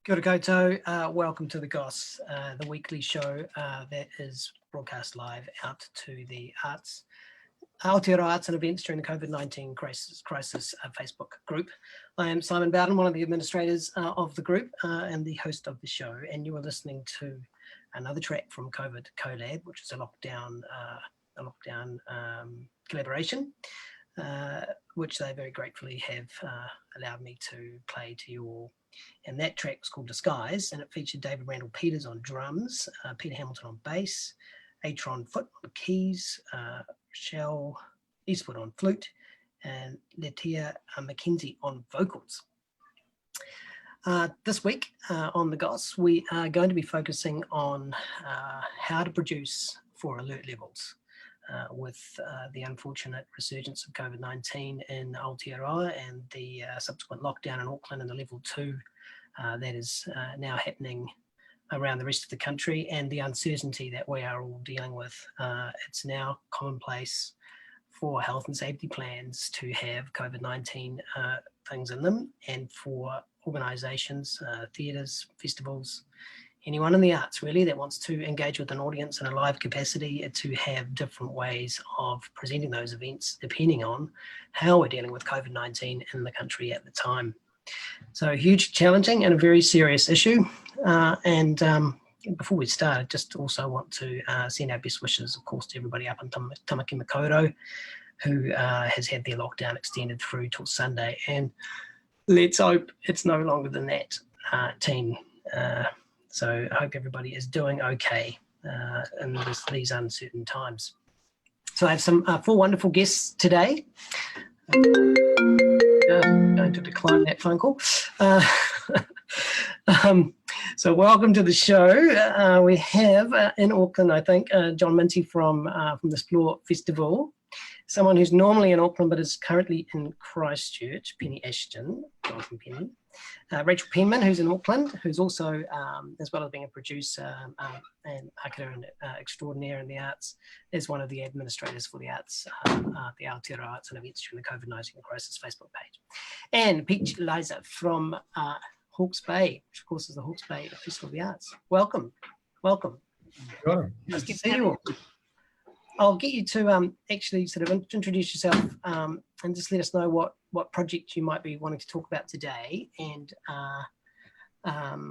Kia ora koutou. Welcome to the Goss, the weekly show that is broadcast live out to the arts, Aotearoa Arts and Events during the COVID-19 crisis Facebook group. I am Simon Bowden, one of the administrators of the group and the host of the show, and you are listening to another track from COVID Collab, which is a lockdown collaboration, which they very gratefully have allowed me to play to you all. And that track was called Disguise, and it featured David Randall Peters on drums, Peter Hamilton on bass, Atron Foot on keys, Rochelle Eastwood on flute, and Letia McKenzie on vocals. This week on the Goss, we are going to be focusing on how to produce for alert levels. With the unfortunate resurgence of COVID-19 in Aotearoa and the subsequent lockdown in Auckland and the level 2 that is now happening around the rest of the country, and the uncertainty that we are all dealing with. It's now commonplace for health and safety plans to have COVID-19 things in them, and for organisations, theatres, festivals, anyone in the arts really that wants to engage with an audience in a live capacity, to have different ways of presenting those events depending on how we're dealing with COVID-19 in the country at the time. So huge, challenging and a very serious issue. Before we start, I just also want to send our best wishes, of course, to everybody up in Tamaki Makaurau, who has had their lockdown extended through till Sunday. And let's hope it's no longer than that, team. So I hope everybody is doing okay in these uncertain times. So I have some 4 wonderful guests today. Going to decline that phone call. So welcome to the show. We have in Auckland, I think, John Minty from the Explore Festival, someone who's normally in Auckland but is currently in Christchurch, Penny Ashton. Welcome, Penny. Rachel Penman, who's in Auckland, who's also, as well as being a producer and marketer and extraordinaire in the arts, is one of the administrators for the arts, the Aotearoa Arts and Events during the COVID-19 crisis Facebook page. And Peach Liza from Hawke's Bay, which of course is the Hawke's Bay Festival of the Arts. Welcome, welcome. Nice to see you all. I'll get you to actually sort of introduce yourself and just let us know what project you might be wanting to talk about today, and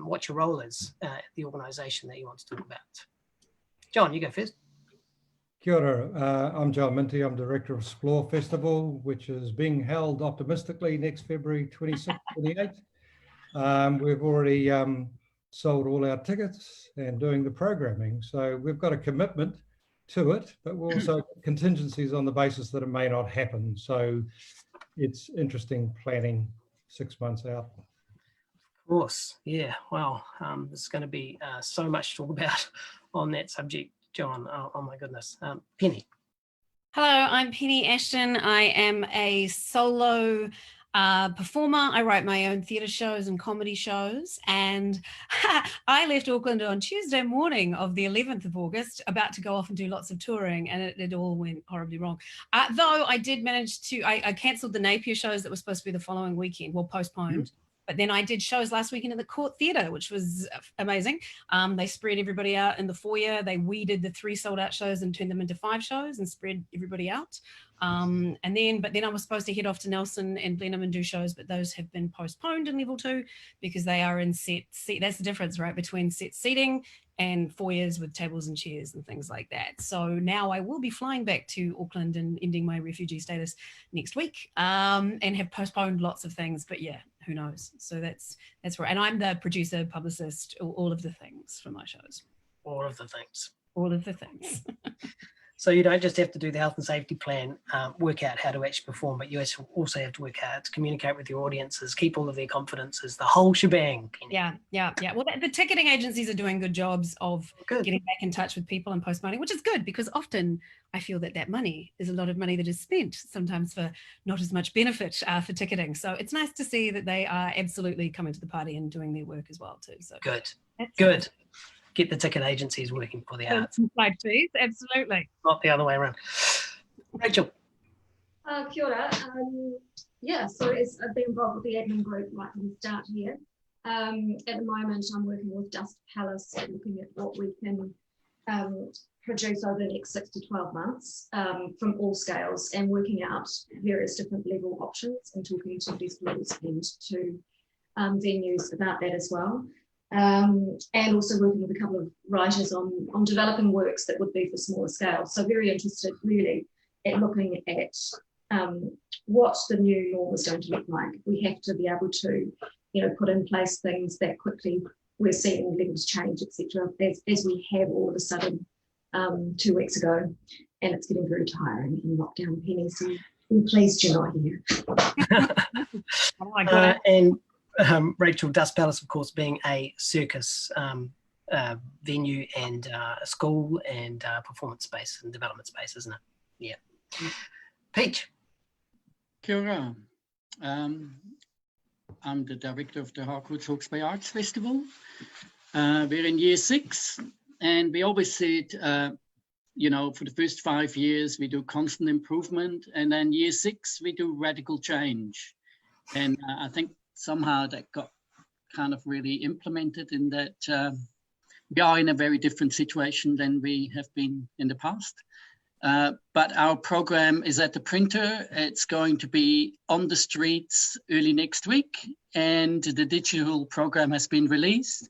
what your role is at the organisation that you want to talk about. John, you go first. Kia ora. I'm John Minty. I'm Director of Explore Festival, which is being held optimistically next February 26th, 28th. We've already sold all our tickets and doing the programming. So we've got a commitment to it, but we're also contingencies on the basis that it may not happen. So it's interesting planning 6 months out. Of course, yeah. Well, there's going to be so much to talk about on that subject, John. Oh my goodness. Penny. Hello, I'm Penny Ashton. I am a solo performer. I write my own theatre shows and comedy shows, and I left Auckland on Tuesday morning of the 11th of August, about to go off and do lots of touring, and it all went horribly wrong. Though I did manage to, I cancelled the Napier shows that were supposed to be the following weekend, well, postponed. But then I did shows last weekend in the Court Theatre, which was amazing. They spread everybody out in the foyer. They weeded the 3 sold out shows and turned them into 5 shows and spread everybody out. But then I was supposed to head off to Nelson and Blenheim and do shows, but those have been postponed in level 2 because they are in set seat. That's the difference, right, between set seating and foyers with tables and chairs and things like that. So now I will be flying back to Auckland and ending my refugee status next week, and have postponed lots of things, but yeah, who knows? So that's right. And I'm the producer, publicist, all of the things for my shows. All of the things. All of the things. So you don't just have to do the health and safety plan, work out how to actually perform, but you also have to work out to communicate with your audiences, keep all of their confidences, the whole shebang. Yeah. Well, the ticketing agencies are doing good jobs of getting back in touch with people and postponing, which is good, because often I feel that money is a lot of money that is spent, sometimes for not as much benefit for ticketing. So it's nice to see that they are absolutely coming to the party and doing their work as well too. So good. Good. Get the ticket agencies working for the arts. Like fees, absolutely. Not the other way around. Rachel. Kia ora. Yeah, so I've been involved with the admin group right from the start here. At the moment, I'm working with Dust Palace, looking at what we can produce over the next 6 to 12 months from all scales, and working out various different level options and talking to festivals and to venues about that as well. And also working with a couple of writers on developing works that would be for smaller scale. So very interested really at looking at what the new norm is going to look like. We have to be able to, put in place things that quickly we're seeing levels change, etc. As we have all of a sudden 2 weeks ago, and it's getting very tiring in lockdown, Penny. So I'm pleased you're not here. Oh my God. And Rachel, Dust Palace, of course, being a circus venue and a school and performance space and development space, isn't it? Yeah. Peach. Kia ora. I'm the director of the Harcourts Hawke's Bay Arts Festival. We're in year 6, and we always said, for the first 5 years, we do constant improvement, and then year 6, we do radical change. And I think somehow that got kind of really implemented in that we are in a very different situation than we have been in the past. But our program is at the printer. It's going to be on the streets early next week, and the digital program has been released.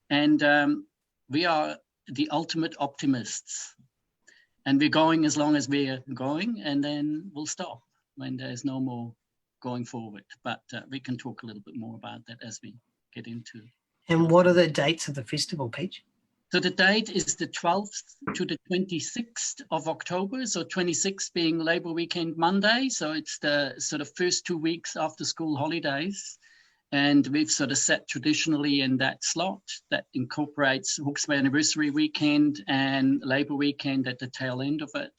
And we are the ultimate optimists. And we're going as long as we're going, and then we'll stop when there's no more going forward. But we can talk a little bit more about that as we get into. And what are the dates of the festival, Peach? So the date is the 12th to the 26th of October. So 26th being Labour Weekend Monday. So it's the sort of first 2 weeks after school holidays. And we've sort of set traditionally in that slot that incorporates Hawke's Bay Anniversary Weekend and Labour Weekend at the tail end of it,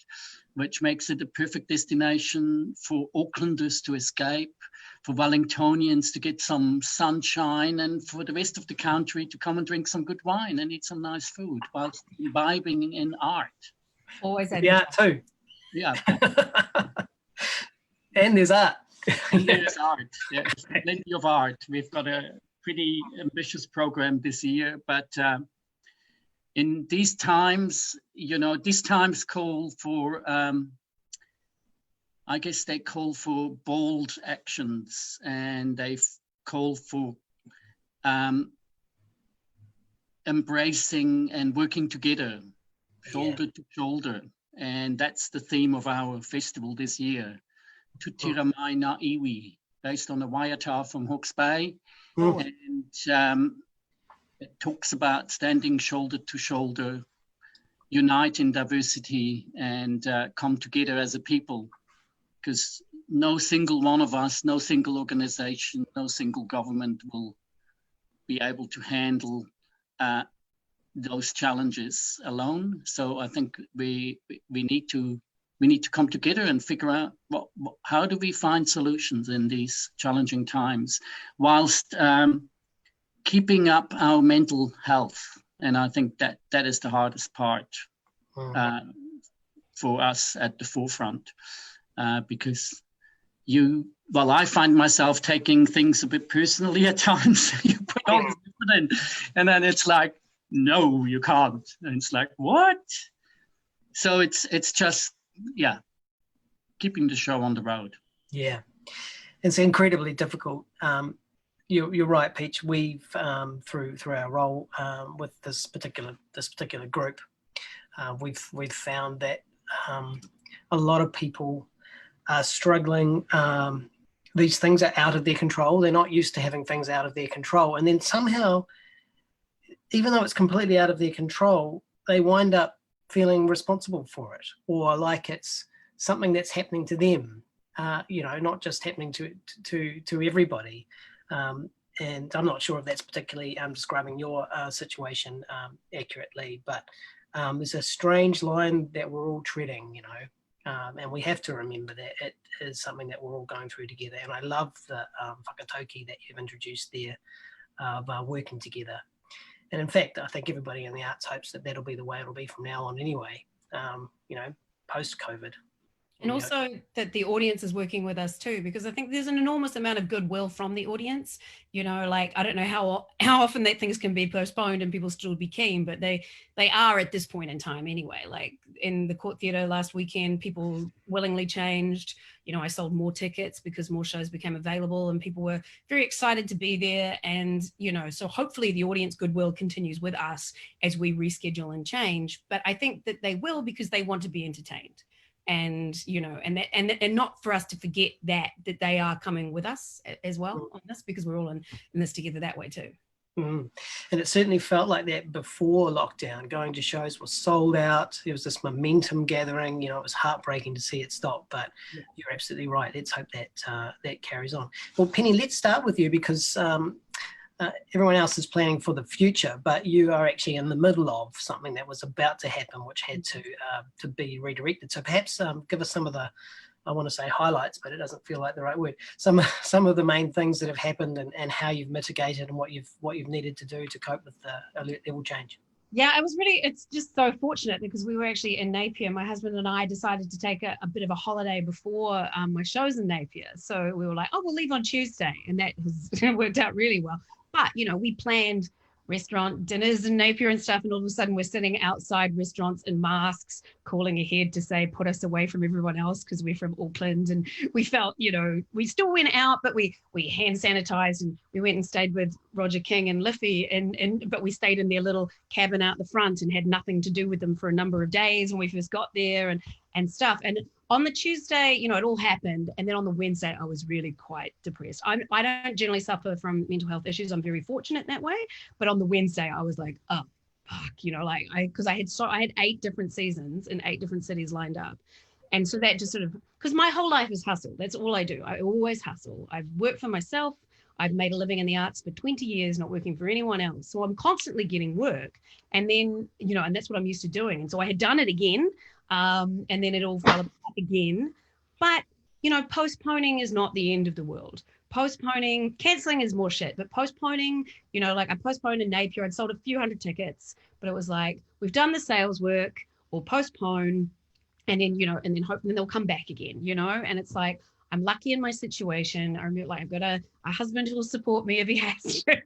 which makes it a perfect destination for Aucklanders to escape, for Wellingtonians to get some sunshine, and for the rest of the country to come and drink some good wine and eat some nice food whilst imbibing in art. Always had Yeah, too. Yeah. And there's art. And there's art. There's plenty of art. We've got a pretty ambitious program this year, but in these times, these times call for, I guess they call for bold actions, and they've called for embracing and working together, shoulder to shoulder. And that's the theme of our festival this year. Tutira Mai Na Iwi, based on the Waiata from Hawke's Bay. And it talks about standing shoulder to shoulder, unite in diversity, and come together as a people. Because no single one of us, no single organization, no single government will be able to handle those challenges alone. So I think we need to come together and figure out how do we find solutions in these challenging times, whilst keeping up our mental health. And I think that is the hardest part for us at the forefront, because I find myself taking things a bit personally at times. You put all this effort in, and then it's like, no, you can't. And it's like, what? So it's just, keeping the show on the road. Yeah. It's incredibly difficult. You're right, Peach. We've through our role with this particular group, we've found that a lot of people are struggling. These things are out of their control. They're not used to having things out of their control, and then somehow, even though it's completely out of their control, they wind up feeling responsible for it, or like it's something that's happening to them. Not just happening to everybody. And I'm not sure if that's particularly describing your situation accurately, but there's a strange line that we're all treading, and we have to remember that it is something that we're all going through together. And I love the whakatauki that you've introduced there of working together. And in fact, I think everybody in the arts hopes that that'll be the way it'll be from now on anyway, post-COVID. And also that the audience is working with us too, because I think there's an enormous amount of goodwill from the audience. You know, like, I don't know how often that things can be postponed and people still be keen, but they are at this point in time anyway. Like in the Court Theatre last weekend, people willingly changed. You know, I sold more tickets because more shows became available and people were very excited to be there. And, you know, so hopefully the audience goodwill continues with us as we reschedule and change. But I think that they will, because they want to be entertained. And, you know, and not for us to forget that they are coming with us as well on this, because we're all in this together that way too. And it certainly felt like that before lockdown. Going to shows was sold out. There was this momentum gathering. You know, it was heartbreaking to see it stop, but you're absolutely right. Let's hope that that carries on. Well, Penny, let's start with you, because everyone else is planning for the future, but you are actually in the middle of something that was about to happen, which had to be redirected. So perhaps give us some of the, I want to say highlights, but it doesn't feel like the right word. Some of the main things that have happened and how you've mitigated and what you've needed to do to cope with the alert level change. Yeah, it's just so fortunate, because we were actually in Napier. My husband and I decided to take a bit of a holiday before my show's in Napier. So we were like, oh, we'll leave on Tuesday. And that has worked out really well. But, you know, we planned restaurant dinners in Napier and stuff, and all of a sudden we're sitting outside restaurants in masks, calling ahead to say, put us away from everyone else because we're from Auckland. And we felt, you know, we still went out, but we hand sanitized, and we went and stayed with Roger King and Liffey, but we stayed in their little cabin out the front and had nothing to do with them for a number of days when we first got there and stuff. And on the Tuesday, you know, it all happened. And then on the Wednesday, I was really quite depressed. I don't generally suffer from mental health issues. I'm very fortunate in that way. But on the Wednesday, I was like, oh, fuck, you know, like because I had 8 different seasons in 8 different cities lined up. And so that just sort of, because my whole life is hustle. That's all I do. I always hustle. I've worked for myself. I've made a living in the arts for 20 years, not working for anyone else. So I'm constantly getting work. And then, you know, and that's what I'm used to doing. And so I had done it again. And then it all fell apart again. But, you know, postponing is not the end of the world. Cancelling is more shit, but postponing, you know, like I postponed in Napier, I'd sold a few hundred tickets, but it was like, we've done the sales work, or postpone, and then, you know, and then hope, and then they'll come back again, you know. And it's like, I'm lucky in my situation. I've got a husband who will support me if he has to,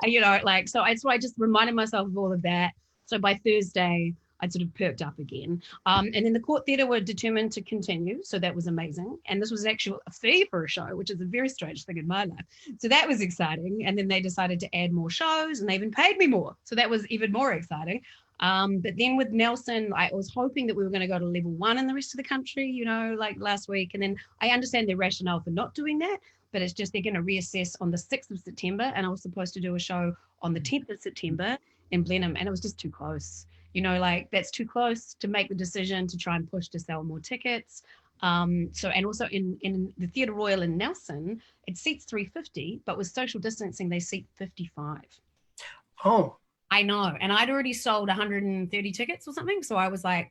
you know, like, so I just reminded myself of all of that. So by Thursday, I'd sort of perked up again. And then the Court Theatre were determined to continue. So that was amazing. And this was actually a fee for a show, which is a very strange thing in my life. So that was exciting. And then they decided to add more shows, and they even paid me more. So that was even more exciting. But then with Nelson, I was hoping that we were going to go to level 1 in the rest of the country, you know, like last week. And then I understand their rationale for not doing that, but it's just they're going to reassess on the 6th of September. And I was supposed to do a show on the 10th of September in Blenheim, and it was just too close. You know, like that's too close to make the decision to try and push to sell more tickets. So, and also in the Theatre Royal in Nelson, it seats 350, but with social distancing, they seat 55. Oh, I know. And I'd already sold 130 tickets or something. So I was like,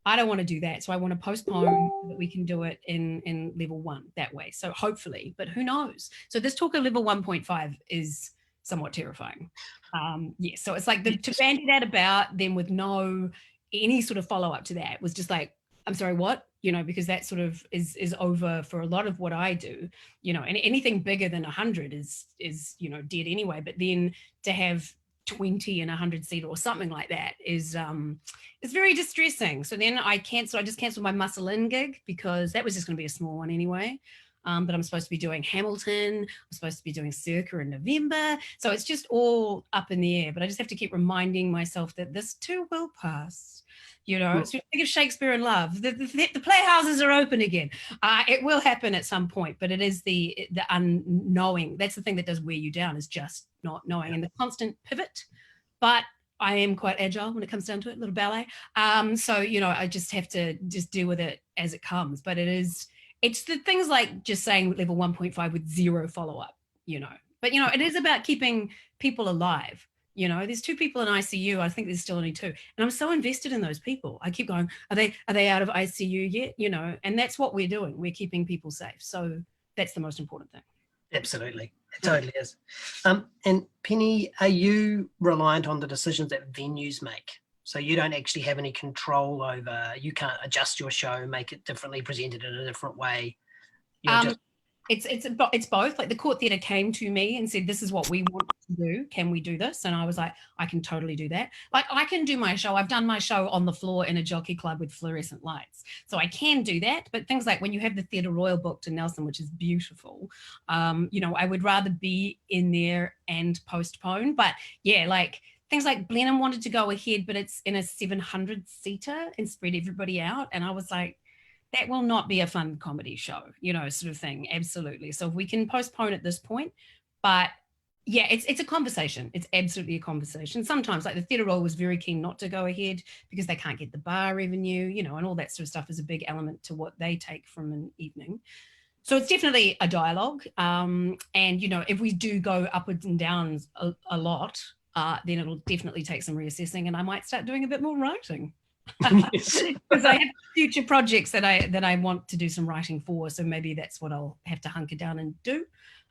I don't want to do that. So I want to postpone so that we can do it in level 1 that way. So hopefully, but who knows? So this talk of level 1.5 is somewhat terrifying. So it's like to bandy that about then with no any sort of follow-up to that was just like, I'm sorry, what? You know, because that sort of is over for a lot of what I do, you know, and anything bigger than 100 is, you know, dead anyway. But then to have 20 and 100 seat or something like that is very distressing. So then I just canceled my Muscle In gig, because that was just going to be a small one anyway. But I'm supposed to be doing Hamilton. I'm supposed to be doing Circa in November. So it's just all up in the air. But I just have to keep reminding myself that this too will pass. You know, it's think of Shakespeare in Love. The playhouses are open again. It will happen at some point, but it is the unknowing. That's the thing that does wear you down, is just not knowing, and the constant pivot. But I am quite agile when it comes down to it, little ballet. So, you know, I just have to just deal with it as it comes. But it's the things like just saying level 1.5 with 0 follow-up, you know. But, you know, it is about keeping people alive. You know, there's 2 people in ICU. I think there's still only 2. And I'm so invested in those people. I keep going, are they out of ICU yet? You know, and that's what we're doing. We're keeping people safe. So that's the most important thing. absolutely. It totally is. And Penny, are you reliant on the decisions that venues make So you don't actually have any control over, you can't adjust your show, make it differently, presented in a different way. You're It's both. Like the Court Theatre came to me and said, this is what we want to do. Can we do this? And I was like, I can totally do that. Like I can do my show. I've done my show on the floor in a jockey club with fluorescent lights. So I can do that. But things like when you have the Theatre Royal booked in Nelson, which is beautiful, you know, I would rather be in there and postpone. But yeah, like things like Blenheim wanted to go ahead, but it's in a 700-seater and spread everybody out. And I was like, that will not be a fun comedy show, you know, sort of thing. Absolutely. So if we can postpone at this point, but yeah, it's a conversation. It's absolutely a conversation. Sometimes like the Theatre Royal was very keen not to go ahead because they can't get the bar revenue, you know, and all that sort of stuff is a big element to what they take from an evening. So it's definitely a dialogue. And, you know, if we do go upwards and downs a lot, then it'll definitely take some reassessing and I might start doing a bit more writing. Because I have future projects that I want to do some writing for, so maybe that's what I'll have to hunker down and do.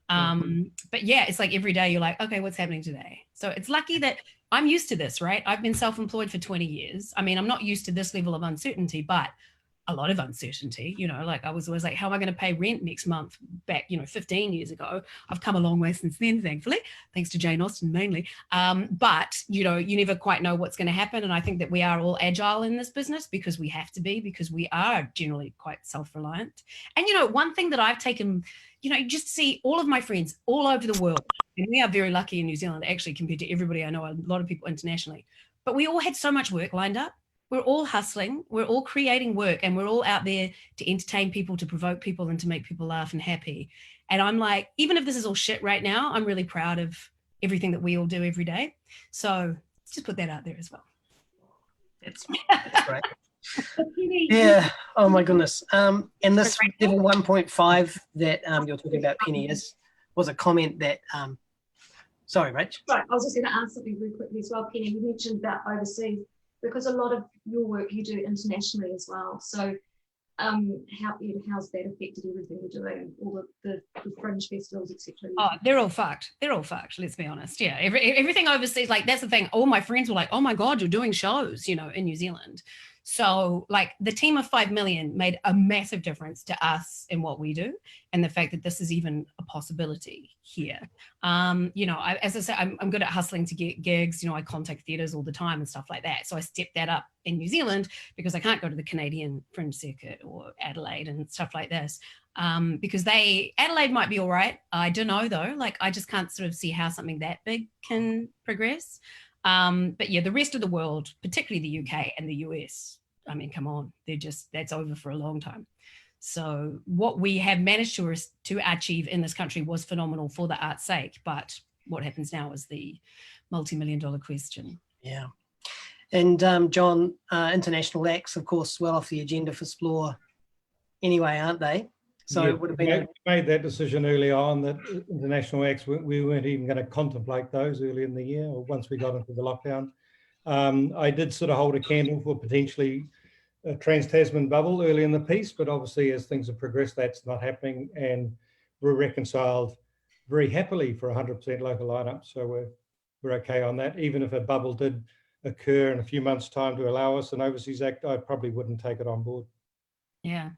But yeah, it's like every day you're like, okay, what's happening today? So it's lucky that I'm used to this, right? I've been self-employed for 20 years. I mean, I'm not used to this level of uncertainty, but a lot of uncertainty, you know, like I was always like, how am I going to pay rent next month? Back, you know, 15 years ago. I've come a long way since then, thankfully, thanks to Jane Austen mainly. But, you know, you never quite know what's going to happen. And I think that we are all agile in this business because we have to be, because we are generally quite self-reliant. And, you know, one thing that I've taken, you know, just see all of my friends all over the world, and we are very lucky in New Zealand, actually, compared to everybody I know, a lot of people internationally, but we all had so much work lined up. We're all hustling, we're all creating work, and we're all out there to entertain people, to provoke people, and to make people laugh and happy. And I'm like, even if this is all shit right now, I'm really proud of everything that we all do every day. So let's just put that out there as well. That's great. Yeah. Oh my goodness. And this level 1.5 that you're talking about, Penny, was a comment that. Sorry, Rach. Right. I was just going to ask something very quickly as well, Penny. You mentioned about overseas, because a lot of your work you do internationally as well. So how's that affected everything you're doing, all the fringe festivals, etc.? Oh, they're all fucked. They're all fucked, let's be honest. Yeah, everything overseas, like that's the thing. All my friends were like, oh my God, you're doing shows, you know, in New Zealand. So like the team of 5 million made a massive difference to us in what we do, and the fact that this is even a possibility here. You know, as I said, I'm good at hustling to get gigs. You know, I contact theatres all the time and stuff like that. So I stepped that up in New Zealand because I can't go to the Canadian fringe circuit or Adelaide and stuff like this. Because Adelaide might be all right. I don't know though. Like I just can't sort of see how something that big can progress. But yeah, the rest of the world, particularly the UK and the US, I mean, come on, that's over for a long time. So what we have managed to achieve in this country was phenomenal for the art's sake, but what happens now is the multi-million-dollar question. Yeah. And John, international acts, of course, well off the agenda for Splore anyway, aren't they? So yeah, it would have been we made that decision early on that international acts, we weren't even going to contemplate those early in the year or once we got into the lockdown. I did sort of hold a candle for potentially a Trans-Tasman bubble early in the piece, but obviously as things have progressed, that's not happening, and we're reconciled very happily for 100% local lineup. So we're okay on that. Even if a bubble did occur in a few months' time to allow us an overseas act, I probably wouldn't take it on board. Yeah.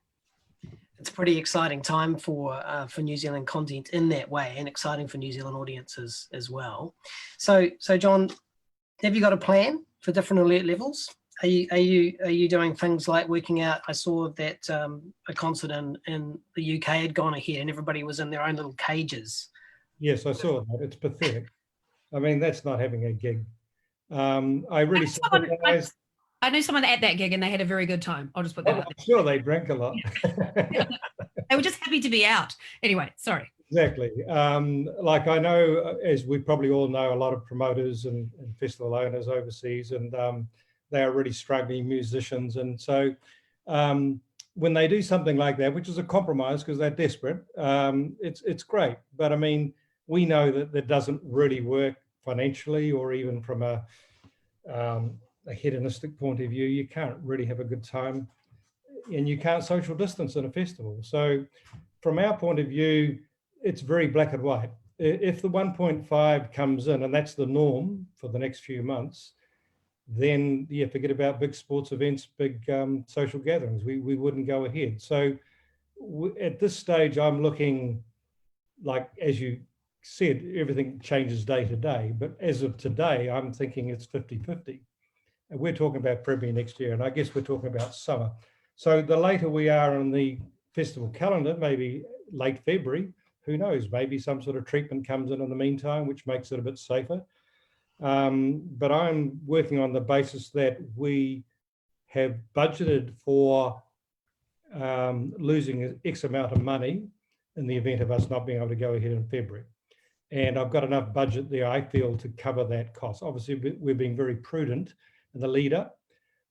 It's a pretty exciting time for New Zealand content in that way, and exciting for New Zealand audiences as well. So John, have you got a plan for different alert levels? Are you doing things like working out? I saw that a concert in the UK had gone ahead and everybody was in their own little cages. Yes, I saw that. It's pathetic. I mean, that's not having a gig. I really sympathise. I know someone at that gig and they had a very good time. I'll just put that out there. I'm sure they drank a lot. They were just happy to be out. Anyway, sorry. Exactly. Like I know, as we probably all know, a lot of promoters and festival owners overseas, and they are really struggling musicians. And so when they do something like that, which is a compromise because they're desperate, it's great. But I mean, we know that doesn't really work financially or even from a hedonistic point of view. You can't really have a good time and you can't social distance at a festival. So from our point of view, it's very black and white. If the 1.5 comes in, and that's the norm for the next few months, then yeah, forget about big sports events, big social gatherings. We wouldn't go ahead. So at this stage, I'm looking, like, as you said, everything changes day to day. But as of today, I'm thinking it's 50-50. And we're talking about Premier next year, and I guess we're talking about summer. So the later we are in the festival calendar, maybe late February, who knows, maybe some sort of treatment comes in the meantime, which makes it a bit safer. But I'm working on the basis that we have budgeted for losing X amount of money in the event of us not being able to go ahead in February. And I've got enough budget there, I feel, to cover that cost. Obviously, we're being very prudent in the lead up,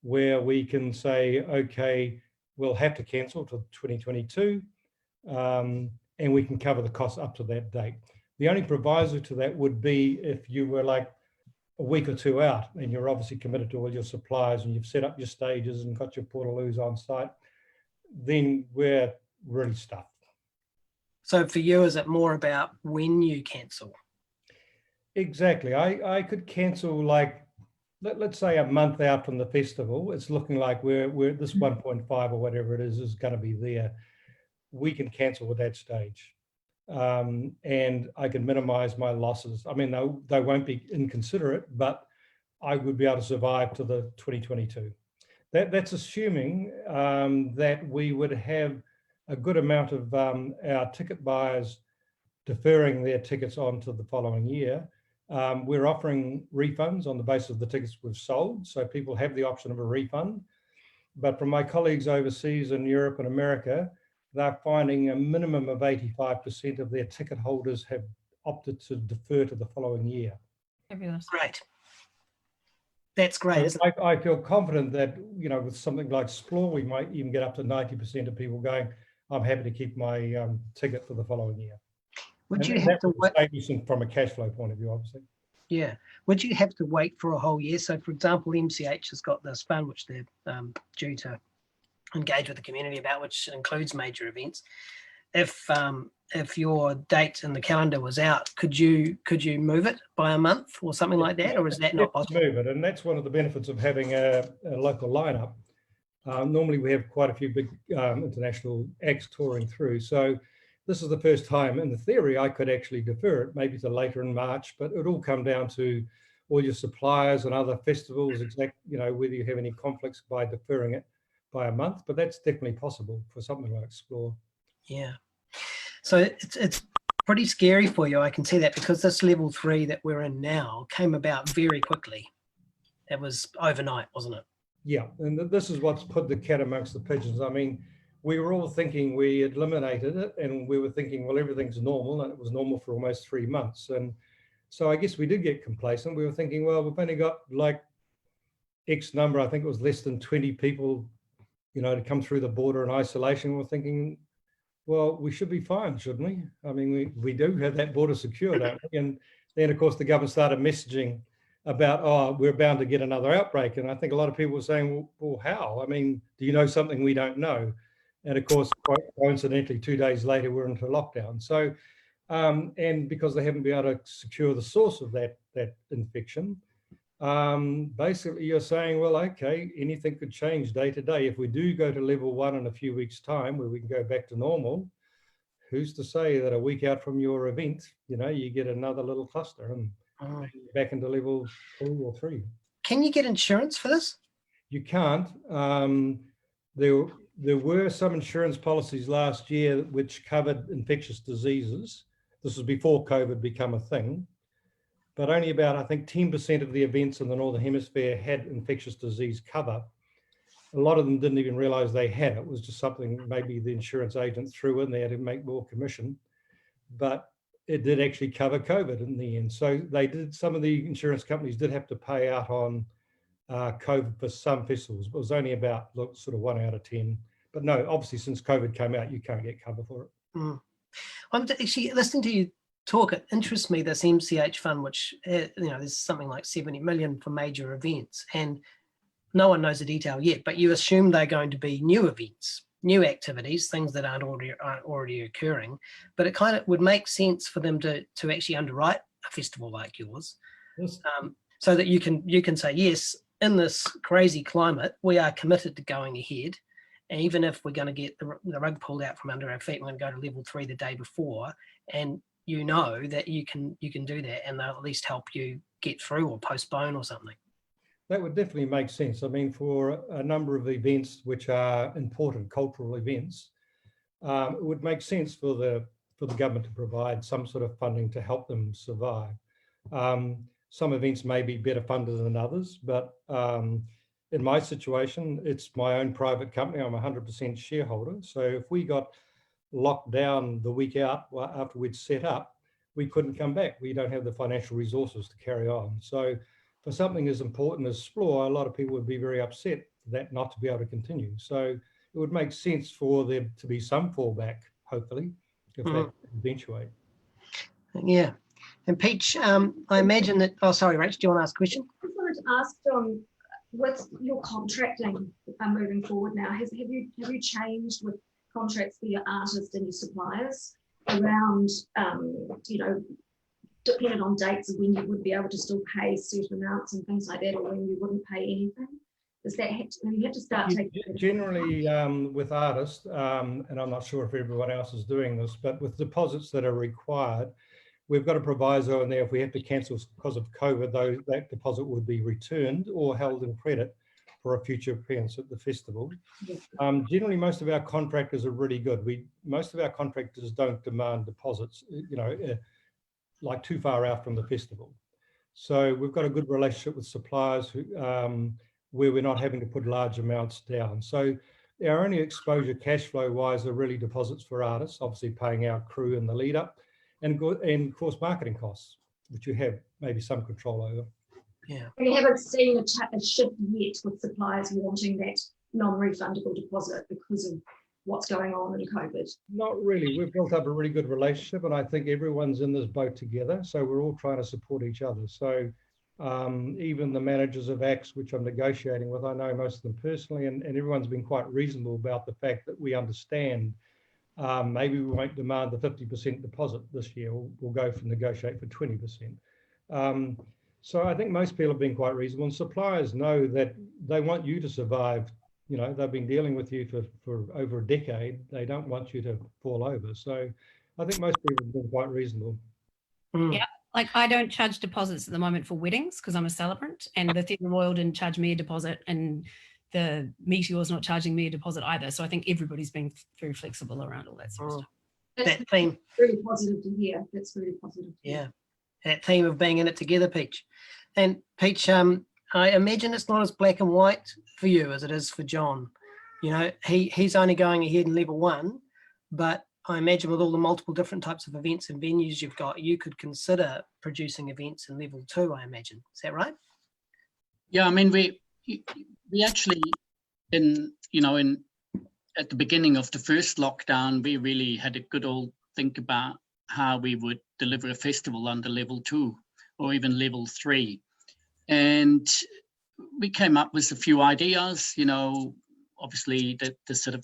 where we can say, okay, we'll have to cancel to 2022, and we can cover the costs up to that date. The only proviso to that would be if you were like a week or two out and you're obviously committed to all your suppliers and you've set up your stages and got your portaloos on site, then we're really stuffed. So for you, is it more about when you cancel? Exactly. I could cancel, like, let's say a month out from the festival. It's looking like we're this 1.5 or whatever it is going to be there. We can cancel at that stage. And I can minimize my losses. I mean, they won't be inconsiderate, but I would be able to survive to the 2022. That's assuming that we would have a good amount of our ticket buyers deferring their tickets on to the following year. We're offering refunds on the basis of the tickets we've sold, so people have the option of a refund. But from my colleagues overseas in Europe and America, they're finding a minimum of 85% of their ticket holders have opted to defer to the following year. Fabulous. Great. That's great, isn't it? I feel confident that, you know, with something like Splore, we might even get up to 90% of people going, I'm happy to keep my ticket for the following year. Would you have to wait from a cash flow point of view, obviously? Yeah. Would you have to wait for a whole year? So, for example, MCH has got this fund which they're due to engage with the community about, which includes major events. If your date in the calendar was out, could you move it by a month or something like that, or is that not possible? Move it, and that's one of the benefits of having a local lineup. Normally, we have quite a few big international acts touring through, so this is the first time, in the theory, I could actually defer it, maybe to later in March, but it all come down to all your suppliers and other festivals, you know, whether you have any conflicts by deferring it by a month, but that's definitely possible for something like Explore. Yeah. So it's pretty scary for you. I can see that, because this level 3 that we're in now came about very quickly. It was overnight, wasn't it? Yeah, and this is what's put the cat amongst the pigeons. I mean, we were all thinking we had eliminated it, and we were thinking, well, everything's normal, and it was normal for almost 3 months. And so I guess we did get complacent. We were thinking, well, we've only got like X number, I think it was less than 20 people, you know, to come through the border in isolation. We're thinking, well, we should be fine, shouldn't we? I mean, we do have that border secure, don't we? And then, of course, the government started messaging about, oh, we're bound to get another outbreak. And I think a lot of people were saying, well, how? I mean, do you know something we don't know? And of course, quite coincidentally, 2 days later, we're into lockdown. So, and because they haven't been able to secure the source of that infection, basically you're saying, well, okay, anything could change day to day. If we do go to level 1 in a few weeks' time, where we can go back to normal, who's to say that a week out from your event, you know, you get another little cluster and back into level 2 or 3. Can you get insurance for this? You can't. There were some insurance policies last year which covered infectious diseases. This was before COVID became a thing. But only about, I think, 10% of the events in the Northern Hemisphere had infectious disease cover. A lot of them didn't even realize they had. It was just something maybe the insurance agent threw in there to make more commission. But it did actually cover COVID in the end. So they did, some of the insurance companies did have to pay out on COVID for some festivals. It was only about sort of 1 out of 10. But no, obviously since COVID came out, you can't get cover for it. I'm actually listening to you talk. It interests me, this MCH fund, which, you know, there's something like 70 million for major events, and no one knows the detail yet, but you assume they're going to be new events, new activities, things that aren't already occurring. But it kind of would make sense for them to actually underwrite a festival like yours, Yes. so that you can say, yes, in this crazy climate, we are committed to going ahead. And even if we're going to get the rug pulled out from under our feet, we're going to go to level 3 the day before, and you know that you can do that, and they'll at least help you get through or postpone or something. That would definitely make sense. I mean, for a number of events which are important cultural events, it would make sense for the government to provide some sort of funding to help them survive. Some events may be better funded than others, but in my situation, it's my own private company. I'm 100% shareholder. So if we got locked down the week out after we'd set up, we couldn't come back. We don't have the financial resources to carry on. So for something as important as Splore, a lot of people would be very upset that not to be able to continue. So it would make sense for there to be some fallback, hopefully, if that eventuate. Yeah. And Peach, I imagine that, oh, sorry, Rach, do you want to ask a question? I just wanted to ask, John, with your contracting moving forward now, have you changed with contracts for your artists and your suppliers around, you know, depending on dates of when you would be able to still pay certain amounts and things like that, or when you wouldn't pay anything? Does that have to start taking? Generally, with artists, and I'm not sure if everyone else is doing this, but with deposits that are required, we've got a proviso in there. If we have to cancel because of COVID, that deposit would be returned or held in credit for a future appearance at the festival. Yes. Generally, most of our contractors are really good. Most of our contractors don't demand deposits, you know, like too far out from the festival. So we've got a good relationship with suppliers who, where we're not having to put large amounts down. So our only exposure cash flow wise are really deposits for artists, obviously paying our crew in the lead up, and of course marketing costs, which you have maybe some control over. Yeah. And you haven't seen a shift yet with suppliers wanting that non-refundable deposit because of what's going on in COVID? Not really. We've built up a really good relationship, and I think everyone's in this boat together. So we're all trying to support each other. So even the managers of acts, which I'm negotiating with, I know most of them personally, and everyone's been quite reasonable about the fact that we understand maybe we won't demand the 50% deposit this year. We'll go for negotiate for 20%. So I think most people have been quite reasonable, and suppliers know that they want you to survive. You know, they've been dealing with you for over a decade. They don't want you to fall over. So I think most people have been quite reasonable. Yeah, like I don't charge deposits at the moment for weddings because I'm a celebrant, and the Theatre Royal didn't charge me a deposit, and the Meteor's not charging me a deposit either. So I think everybody's been very flexible around all that sort of stuff. That theme. Really positive to hear. That's really positive. Yeah. That theme of being in it together, Peach. And Peach, I imagine it's not as black and white for you as it is for John. You know, he's only going ahead in level 1, but I imagine with all the multiple different types of events and venues you've got, you could consider producing events in level 2, I imagine. Is that right? Yeah, I mean, we actually, at the beginning of the first lockdown, we really had a good old think about how we would deliver a festival under level 2 or even level 3. And we came up with a few ideas, you know, obviously the sort of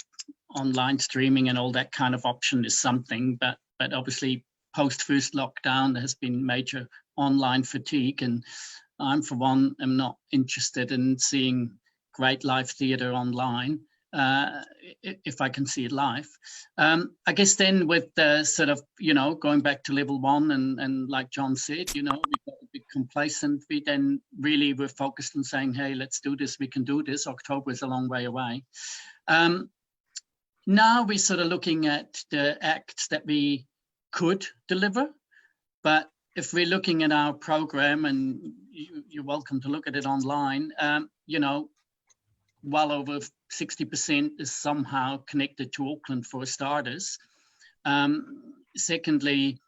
online streaming and all that kind of option is something, but obviously post first lockdown, there has been major online fatigue, and I'm for one am not interested in seeing great live theatre online if I can see it live. I guess then with the sort of, you know, going back to level 1 and like John said, you know, we got a bit complacent. We then really were focused on saying, hey, let's do this. We can do this. October is a long way away. Now we're sort of looking at the acts that we could deliver, but if we're looking at our program, and you're welcome to look at it online, you know, well over 60% is somehow connected to Auckland for starters. Secondly,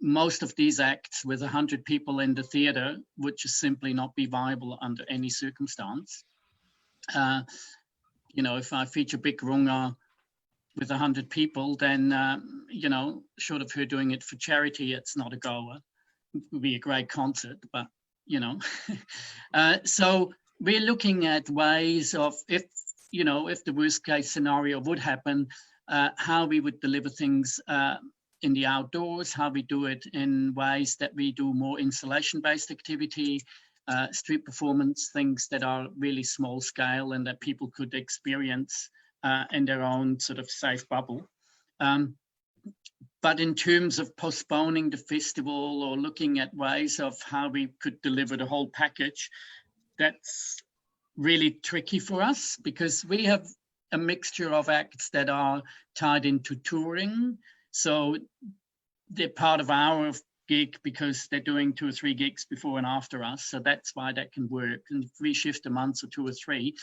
most of these acts with 100 people in the theatre would just simply not be viable under any circumstance. You know, if I feature Big Runga with 100 people, then, you know, short of her doing it for charity, it's not a goer. It would be a great concert, but, you know. So we're looking at ways of, if the worst case scenario would happen, how we would deliver things in the outdoors, how we do it in ways that we do more installation-based activity, street performance things that are really small scale and that people could experience in their own sort of safe bubble. But in terms of postponing the festival or looking at ways of how we could deliver the whole package, that's really tricky for us because we have a mixture of acts that are tied into touring. So they're part of our gig because they're doing 2 or 3 gigs before and after us. So that's why that can work. And if we shift a month or 2 or 3,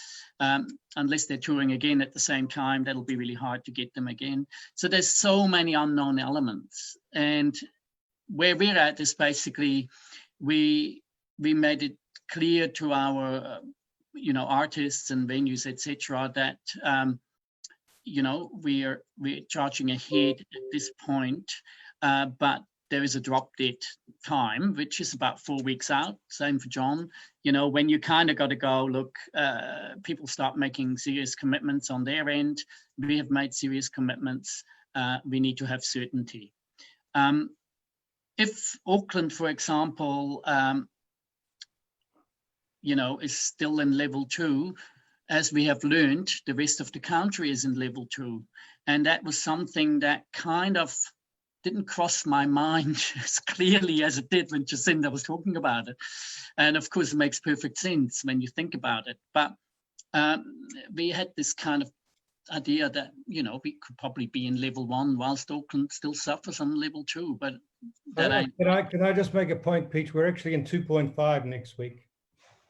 unless they're touring again at the same time, that'll be really hard to get them again. So there's so many unknown elements. And where we're at is basically, we made it clear to our artists and venues, etc., that we're charging ahead at this point, but there is a drop dead time, which is about 4 weeks out. Same for John. When you kind of got to go, look, people start making serious commitments on their end. We have made serious commitments. We need to have certainty. If Auckland, for example, is still in level 2, as we have learned, the rest of the country is in level 2. And that was something that kind of didn't cross my mind as clearly as it did when Jacinda was talking about it. And of course, it makes perfect sense when you think about it. But we had this kind of idea that, we could probably be in level 1 whilst Auckland still suffers on level 2. But that can I just make a point, Peach? We're actually in 2.5 next week.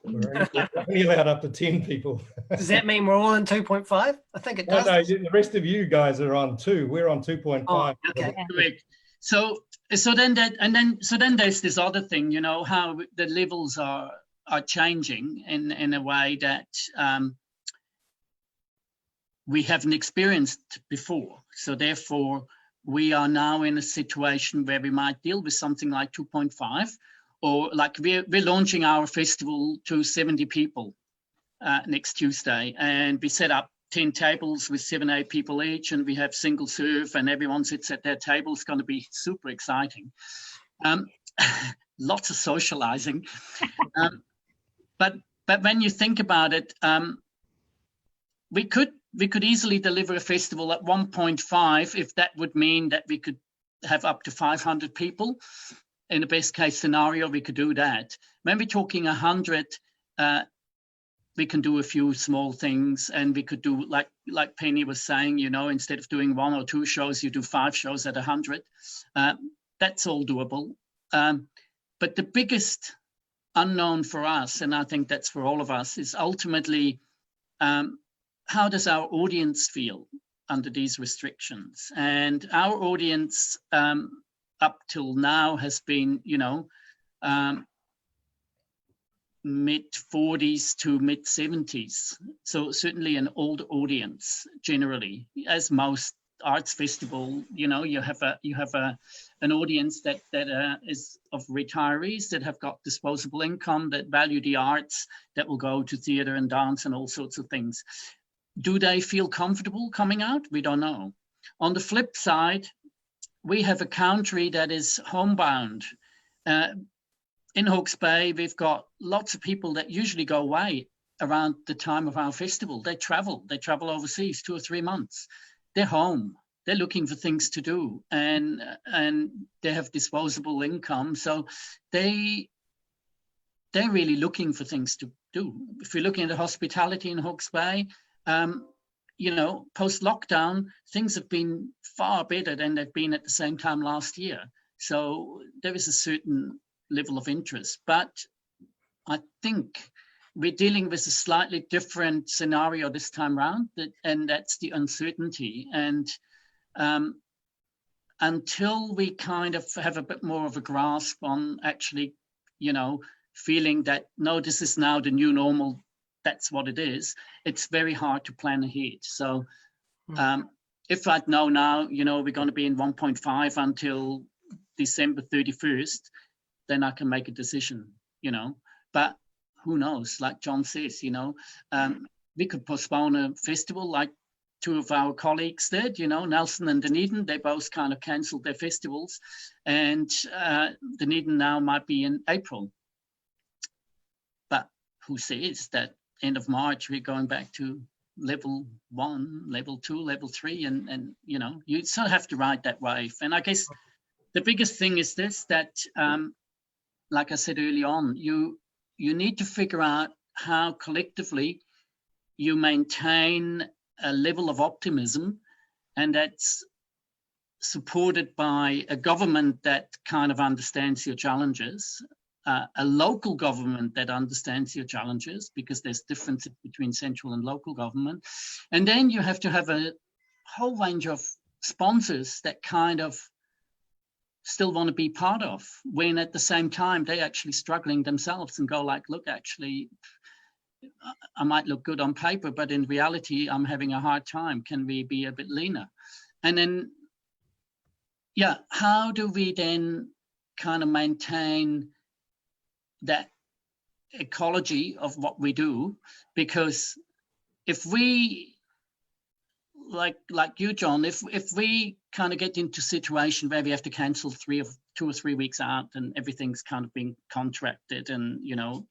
We're only allowed up to 10 people. Does that mean we're all in 2.5? I think it does. No, the rest of you guys are on 2. We're on 2.5. Oh, okay. Correct. So then there's this other thing, how the levels are changing in a way that we haven't experienced before. So therefore, we are now in a situation where we might deal with something like 2.5. Or like we're launching our festival to 70 people next Tuesday, and we set up 10 tables with 7-8 people each, and we have single serve, and everyone sits at their table. It's going to be super exciting. Lots of socializing, but when you think about it, we could easily deliver a festival at 1.5 if that would mean that we could have up to 500 people. In the best case scenario, we could do that. When we're talking 100, we can do a few small things, and we could do like Penny was saying, instead of doing 1 or 2 shows, you do 5 shows at 100. That's all doable. But the biggest unknown for us, and I think that's for all of us, is ultimately how does our audience feel under these restrictions? And our audience up till now has been, mid-40s to mid-70s. So certainly an old audience generally, as most arts festival, you have an audience that is of retirees that have got disposable income, that value the arts, that will go to theatre and dance and all sorts of things. Do they feel comfortable coming out? We don't know. On the flip side, we have a country that is homebound. In Hawke's Bay, we've got lots of people that usually go away around the time of our festival. They travel overseas 2 or 3 months. They're home. They're looking for things to do, and they have disposable income. So they're really looking for things to do. If you're looking at the hospitality in Hawke's Bay, post-lockdown, things have been far better than they've been at the same time last year. So there is a certain level of interest, but I think we're dealing with a slightly different scenario this time around, and that's the uncertainty. And until we kind of have a bit more of a grasp on actually, feeling that, no, this is now the new normal, that's what it is, it's very hard to plan ahead. So if I'd know now, we're going to be in 1.5 until December 31st, then I can make a decision, but who knows? Like John says, we could postpone a festival like 2 of our colleagues did, Nelson and Dunedin. They both kind of cancelled their festivals, and Dunedin now might be in April. who says that end of March we're going back to level 1, level 2, level 3, and you know, you still have to ride that wave. And I guess the biggest thing is this, that like I said early on, you need to figure out how collectively you maintain a level of optimism, and that's supported by a government that kind of understands your challenges, a local government that understands your challenges, because there's differences between central and local government. And then you have to have a whole range of sponsors that kind of still want to be part of, when at the same time they're actually struggling themselves and go like, look, actually, I might look good on paper, but in reality, I'm having a hard time. Can we be a bit leaner? And then, yeah, how do we then kind of maintain that ecology of what we do? Because if we, like you, John, if we kind of get into a situation where we have to cancel 2 or 3 weeks out and everything's kind of being contracted, and, you know,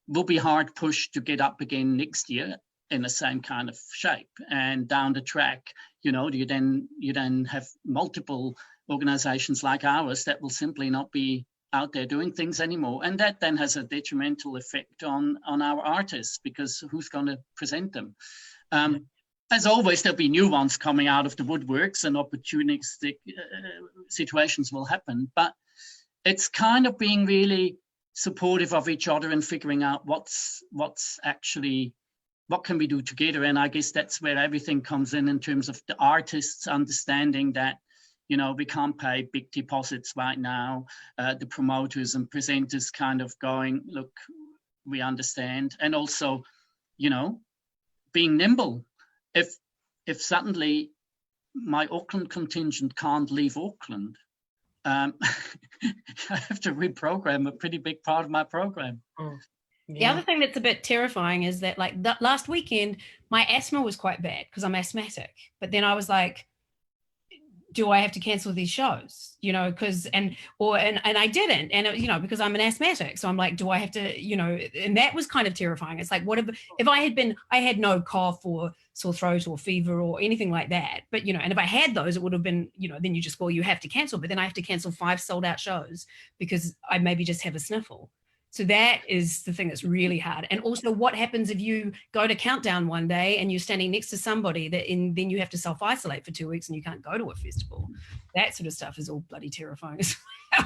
we'll be hard pushed to get up again next year in the same kind of shape. And down the track, you know, you then have multiple organizations like ours that will simply not be out there doing things anymore. And that then has a detrimental effect on our artists, because who's going to present them? As always, there'll be new ones coming out of the woodworks, and opportunistic situations will happen. But it's kind of being really supportive of each other and figuring out what's actually, what can we do together. And I guess that's where everything comes in terms of the artists understanding that, you know, we can't pay big deposits right now. The promoters and presenters kind of going, look, we understand. And also, you know, being nimble. If suddenly my Auckland contingent can't leave Auckland, I have to reprogram a pretty big part of my program. Yeah. The other thing that's a bit terrifying is that, like, last weekend, my asthma was quite bad because I'm asthmatic. But then I was like, do I have to cancel these shows? You know, and I didn't, and you know, because I'm an asthmatic. So I'm like, do I have to, you know, and that was kind of terrifying. It's like, what if I had no cough or sore throat or fever or anything like that, but, you know, and if I had those, it would have been, you know, then you just go, you have to cancel, but then I have to cancel 5 sold out shows because I maybe just have a sniffle. So that is the thing that's really hard. And also, what happens if you go to Countdown one day and you're standing next to somebody then you have to self-isolate for 2 weeks and you can't go to a festival? That sort of stuff is all bloody terrifying.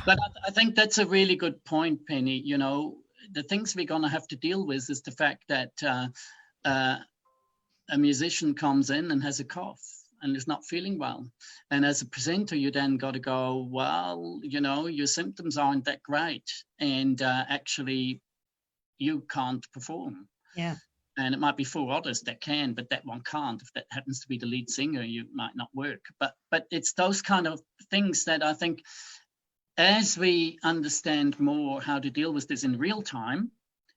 But I think that's a really good point, Penny. You know, the things we're going to have to deal with is the fact that a musician comes in and has a cough and is not feeling well. And as a presenter, you then got to go, well, you know, your symptoms aren't that great, and actually you can't perform. Yeah. And it might be 4 others that can, but that one can't. If that happens to be the lead singer, you might not work. But it's those kind of things that I think, as we understand more how to deal with this in real time,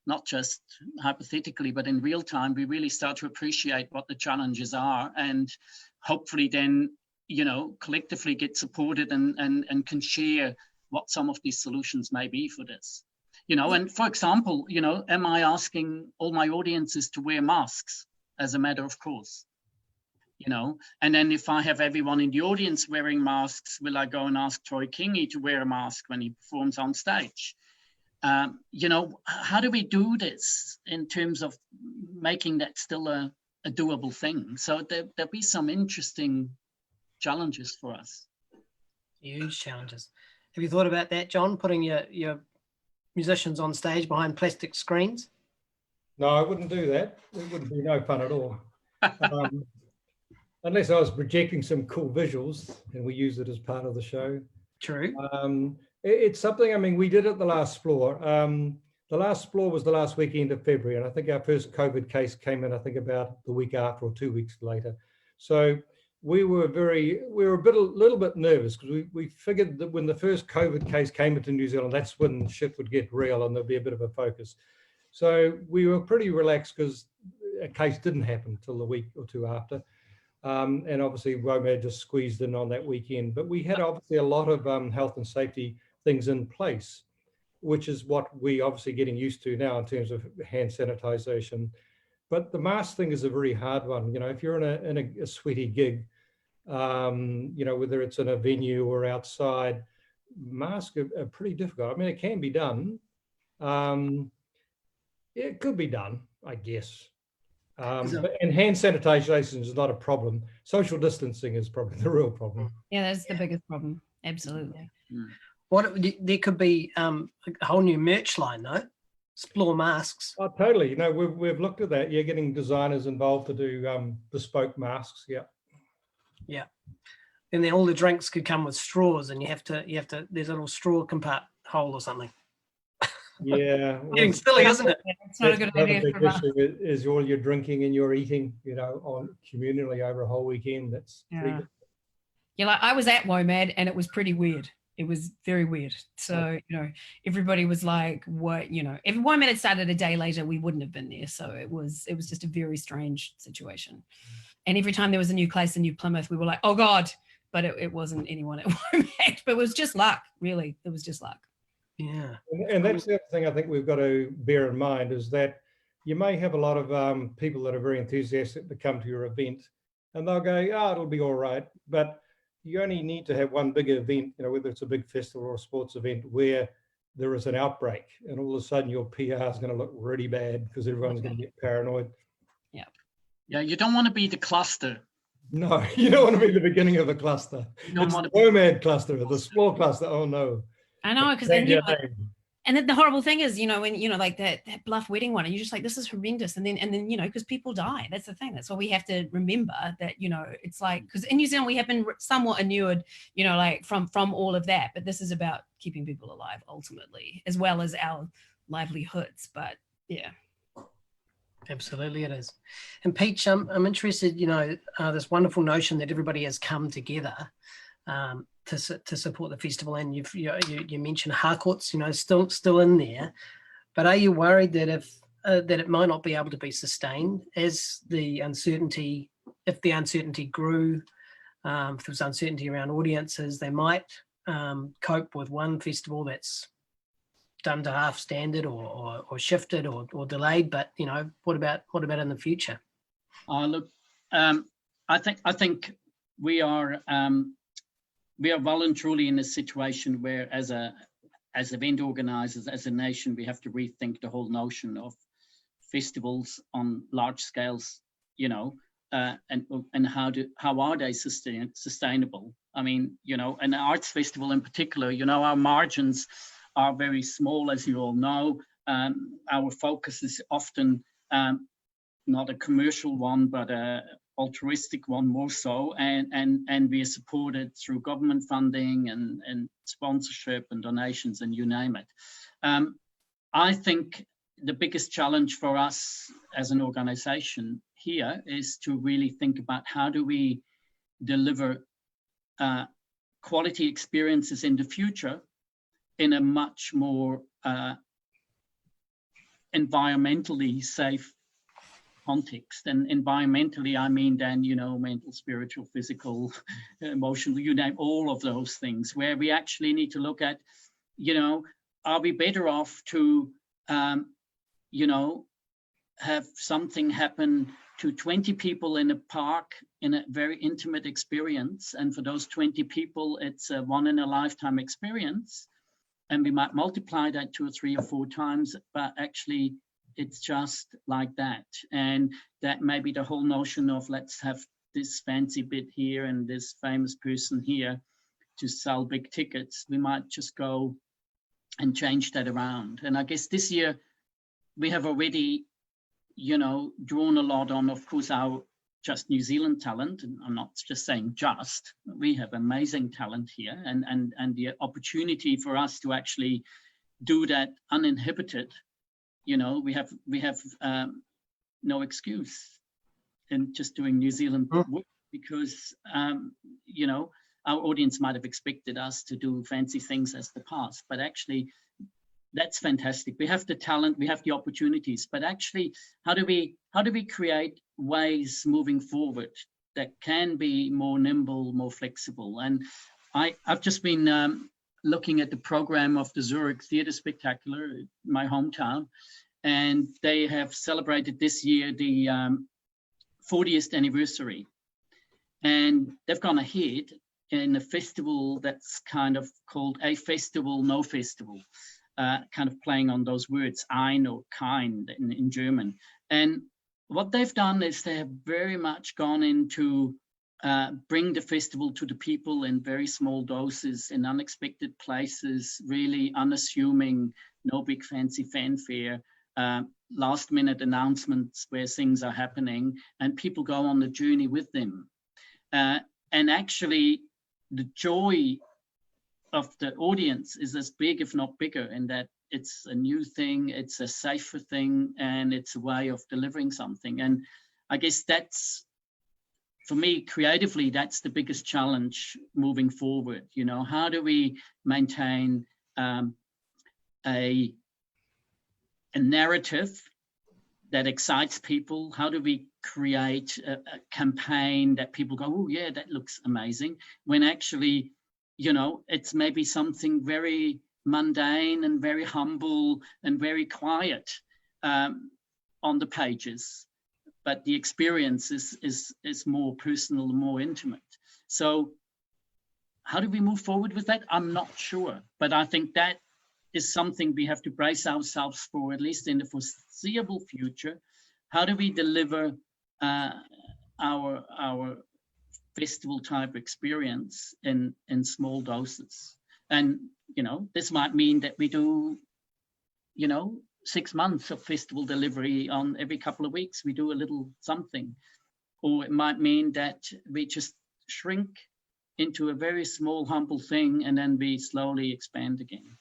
not just hypothetically, but in real time, we really start to appreciate what the challenges are, and hopefully then, you know, collectively get supported and can share what some of these solutions may be for this. You know, and for example, you know, am I asking all my audiences to wear masks as a matter of course? You know, and then if I have everyone in the audience wearing masks, will I go and ask Troy Kingi to wear a mask when he performs on stage? You know, how do we do this in terms of making that still a doable thing? So there'll be some interesting challenges for us. Huge challenges. Have you thought about that, John, putting your musicians on stage behind plastic screens? No, I wouldn't do that. It wouldn't be no fun at all. Unless I was projecting some cool visuals and we use it as part of the show. True. It's something, I mean, we did at the last floor. The last floor was the last weekend of February, and I think our first COVID case came in, I think, about the week after or 2 weeks later. So we were a little bit nervous, because we figured that when the first COVID case came into New Zealand, that's when shit would get real and there'd be a bit of a focus. So we were pretty relaxed because a case didn't happen till the week or two after. And obviously WOMAD just squeezed in on that weekend, but we had obviously a lot of health and safety things in place. which is what we obviously getting used to now in terms of hand sanitization. But the mask thing is a very hard one. You know, if you're in a sweaty gig, you know, whether it's in a venue or outside, masks are pretty difficult. I mean, it can be done. It could be done, I guess. And hand sanitization is not a problem. Social distancing is probably the real problem. Yeah, that's the biggest problem. Absolutely. There could be a whole new merch line, though. Explore masks. Oh, totally. You know, we've looked at that. You're getting designers involved to do bespoke masks. Yeah. Yeah. And then all the drinks could come with straws, and you have to. There's a little straw compartment hole or something. Yeah. Getting silly, isn't it? It's not a good idea. Big issue is all your drinking and your eating, you know, on communally over a whole weekend. That's pretty good. Yeah, like I was at WOMAD and it was pretty weird. It was very weird. So, you know, everybody was like, what, you know, if WOMAD had started a day later, we wouldn't have been there. So it was just a very strange situation. And every time there was a new place in New Plymouth, we were like, oh God, but it wasn't anyone at WOMAD, but it was just luck, really. It was just luck. Yeah. And that's the other thing I think we've got to bear in mind is that you may have a lot of people that are very enthusiastic to come to your event and they'll go, oh, it'll be all right. But you only need to have one big event, you know, whether it's a big festival or a sports event where there is an outbreak and all of a sudden your PR is going to look really bad because everyone's going to get paranoid. Yeah. Yeah, you don't want to be the cluster. No, you don't want to be the beginning of a cluster. You don't it's want to the WOMAD cluster, the Spore cluster. Oh no. I know, because then and then the horrible thing is, you know, when, you know, like that Bluff wedding one, and you're just like, this is horrendous. And then, you know, because people die. That's the thing. That's what we have to remember, that, you know, it's like, because in New Zealand, we have been somewhat inured, you know, like from all of that. But this is about keeping people alive ultimately, as well as our livelihoods. But yeah. Absolutely it is. And Peach, I'm interested, you know, this wonderful notion that everybody has come together to support the festival, and you mentioned Harcourt's, you know, still in there, but are you worried that that it might not be able to be sustained as the uncertainty, if the uncertainty grew, if there was uncertainty around audiences, they might cope with one festival that's done to half standard or shifted or delayed, but you know, what about in the future? Look, I think we are well and truly in a situation where, as event organizers, as a nation, we have to rethink the whole notion of festivals on large scales, you know, and how are they sustainable? I mean, you know, an arts festival in particular, you know, our margins are very small, as you all know. Our focus is often not a commercial one, but a altruistic one more so, and we are supported through government funding and sponsorship and donations and you name it. I think the biggest challenge for us as an organization here is to really think about how do we deliver quality experiences in the future in a much more environmentally safe context. And environmentally, I mean then, you know, mental, spiritual, physical, emotional, you name all of those things, where we actually need to look at, you know, are we better off to, you know, have something happen to 20 people in a park in a very intimate experience, and for those 20 people, it's a one in a lifetime experience, and we might multiply that 2 or 3 or 4 times, but actually it's just like that. And that may be the whole notion of let's have this fancy bit here and this famous person here to sell big tickets. We might just go and change that around. And I guess this year we have already, you know, drawn a lot on, of course, our just New Zealand talent. And I'm not just saying just, we have amazing talent here, and the opportunity for us to actually do that uninhibited. You know, we have no excuse in just doing New Zealand work, because, you know, our audience might have expected us to do fancy things as the past, but actually that's fantastic. We have the talent, we have the opportunities, but actually, how do we create ways moving forward that can be more nimble, more flexible? And I've just been looking at the program of the Zurich Theatre Spectacular, my hometown, and they have celebrated this year the 40th anniversary. And they've gone ahead in a festival that's kind of called A Festival, No Festival, kind of playing on those words, ein or kein in German. And what they've done is they have very much gone into bring the festival to the people in very small doses, in unexpected places, really unassuming, no big fancy fanfare, last minute announcements where things are happening, and people go on the journey with them. And actually, the joy of the audience is as big, if not bigger, in that it's a new thing, it's a safer thing, and it's a way of delivering something. And I guess that's, for me, creatively, that's the biggest challenge moving forward. You know, how do we maintain a narrative that excites people? How do we create a campaign that people go, oh yeah, that looks amazing, when actually, you know, it's maybe something very mundane and very humble and very quiet on the pages, but the experience is more personal and more intimate. So how do we move forward with that? I'm not sure, but I think that is something we have to brace ourselves for, at least in the foreseeable future. How do we deliver our festival type experience in small doses? And, you know, this might mean that we do, you know, 6 months of festival delivery on every couple of weeks, we do a little something. Or it might mean that we just shrink into a very small, humble thing, and then we slowly expand again.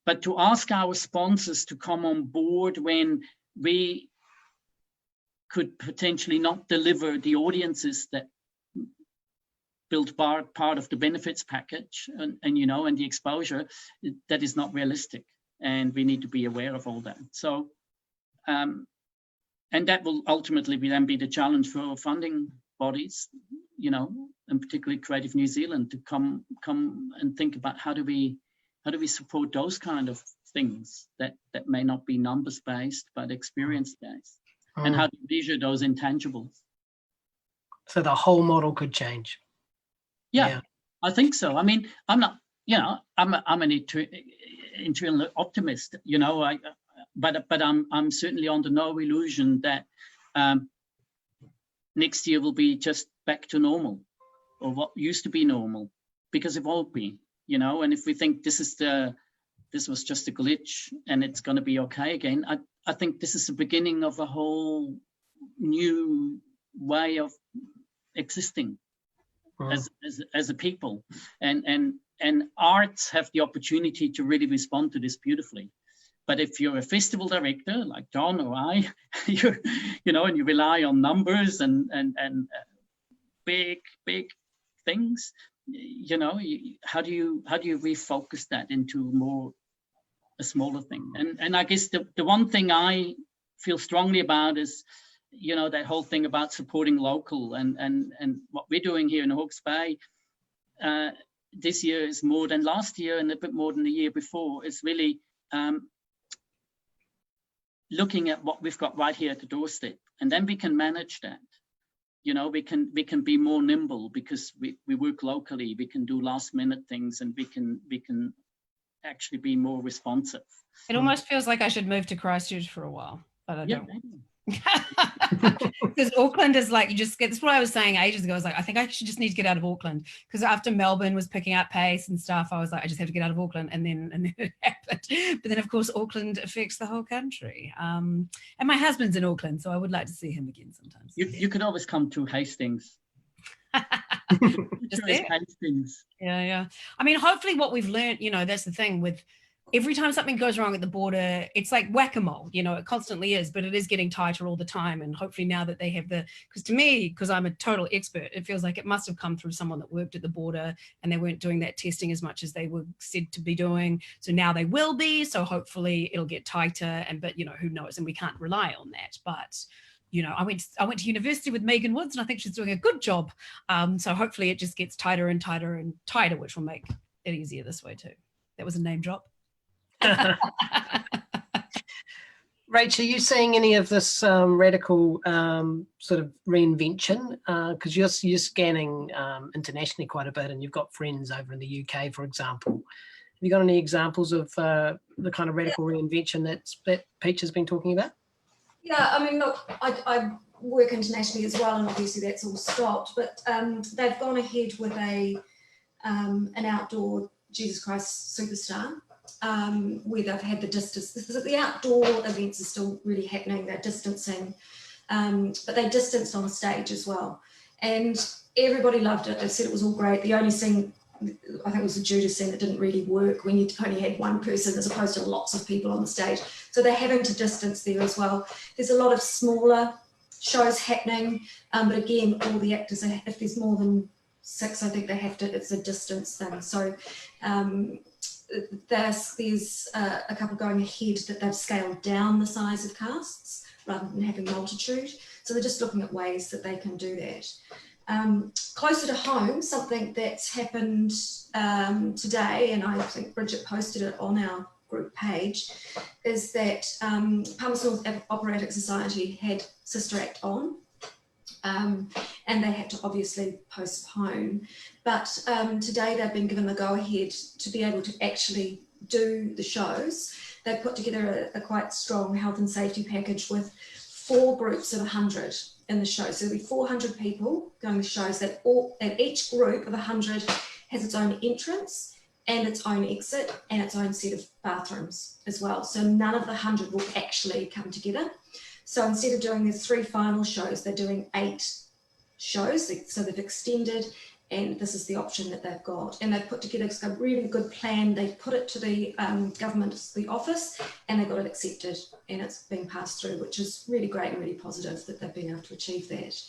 But to ask our sponsors to come on board when we could potentially not deliver the audiences that build part of the benefits package and you know, and the exposure, that is not realistic. And we need to be aware of all that. So, and that will ultimately then be the challenge for funding bodies, you know, and particularly Creative New Zealand, to come and think about how do we support those kind of things that may not be numbers based but experience based, and how to measure those intangibles. So the whole model could change. Yeah, I think so. I mean, I'm not, you know, I'm an internal optimist, you know, but I'm certainly under no illusion that next year will be just back to normal, or what used to be normal, because it won't be, you know. And if we think this was just a glitch and it's going to be okay again, I think this is the beginning of a whole new way of existing as a people, and arts have the opportunity to really respond to this beautifully. But if you're a festival director like John or I, you know, and you rely on numbers and big things, you know, how do you refocus that into a smaller thing? And I guess the one thing I feel strongly about is, you know, that whole thing about supporting local, and what we're doing here in Hawke's Bay this year is more than last year and a bit more than the year before. It's really looking at what we've got right here at the doorstep, and then we can manage that. You know, we can be more nimble because we work locally. We can do last minute things, and we can actually be more responsive. It almost feels like I should move to Christchurch for a while, but I don't. Because Auckland is like, you just get, that's what I was saying ages ago. I was like, I think I should just need to get out of Auckland, because after Melbourne was picking up pace and stuff, I was like, I just have to get out of Auckland, and then it happened. But then of course Auckland affects the whole country, and my husband's in Auckland, so I would like to see him again sometimes. You could always come to Hastings. Just Hastings. Yeah. I mean, hopefully what we've learned, you know, that's the thing with every time something goes wrong at the border, it's like whack-a-mole, you know, it constantly is, but it is getting tighter all the time. And hopefully now that they have because to me, because I'm a total expert, it feels like it must have come through someone that worked at the border, and they weren't doing that testing as much as they were said to be doing. So now they will be, so hopefully it'll get tighter, but you know, who knows, and we can't rely on that. But you know, I went to university with Megan Woods, and I think she's doing a good job. So hopefully it just gets tighter and tighter and tighter, which will make it easier this way too. That was a name drop. Rachel, are you seeing any of this radical sort of reinvention? Because you're scanning internationally quite a bit, and you've got friends over in the UK, for example. Have you got any examples of the kind of radical reinvention that Peach has been talking about? Yeah, I mean, look, I work internationally as well, and obviously that's all stopped. But they've gone ahead with an outdoor Jesus Christ Superstar. Where they've had the distance. The outdoor events are still really happening. They're distancing, but they distanced on stage as well, and everybody loved it. They said it was all great. The only scene, I think it was the Judas scene, that didn't really work when you only had one person as opposed to lots of people on the stage. So they're having to distance there as well. There's a lot of smaller shows happening, but again, all the actors, if there's more than 6, I think they have to. It's a distance thing. So. There's a couple going ahead that they've scaled down the size of casts rather than having multitude. So they're just looking at ways that they can do that. Closer to home, something that's happened today, and I think Bridget posted it on our group page, is that Palmerston North Operatic Society had Sister Act on. And they had to obviously postpone. But today they've been given the go-ahead to be able to actually do the shows. They've put together a quite strong health and safety package with 4 groups of 100 in the show. So there'll be 400 people going to shows and each group of 100 has its own entrance and its own exit and its own set of bathrooms as well. So none of the 100 will actually come together. So instead of doing these 3 final shows, they're doing 8 shows. So they've extended, and this is the option that they've got. And they've put together a really good plan. They put it to the government, the office, and they got it accepted, and it's been passed through, which is really great and really positive that they've been able to achieve that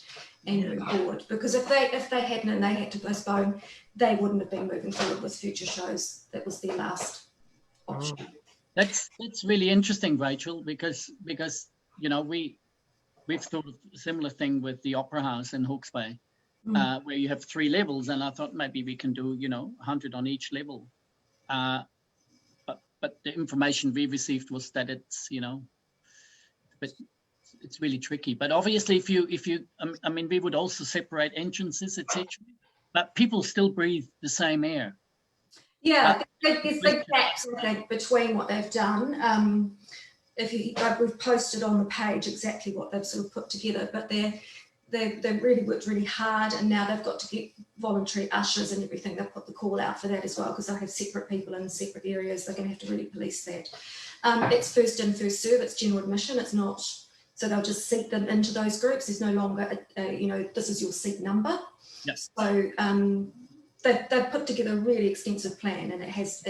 and move forward. Because if they hadn't and they had to postpone, they wouldn't have been moving forward with future shows. That was their last option. That's really interesting, Rachel, because you know, we've thought of a similar thing with the Opera House in Hawke's Bay, where you have 3 levels, and I thought maybe we can do, 100 on each level. But the information we received was that it's, but it's really tricky. But obviously, if you, I mean, we would also separate entrances, etc. But people still breathe the same air. Yeah, there's big gaps, I think, between what they've done. We've posted on the page exactly what they've sort of put together, but they've really worked really hard, and now they've got to get voluntary ushers and everything. They've put the call out for that as well, because they have separate people in separate areas. They're going to have to really police that. It's first in, first serve. It's general admission. It's not, so they'll just seat them into those groups. There's no longer, this is your seat number. Yes. So they've put together a really extensive plan, and it has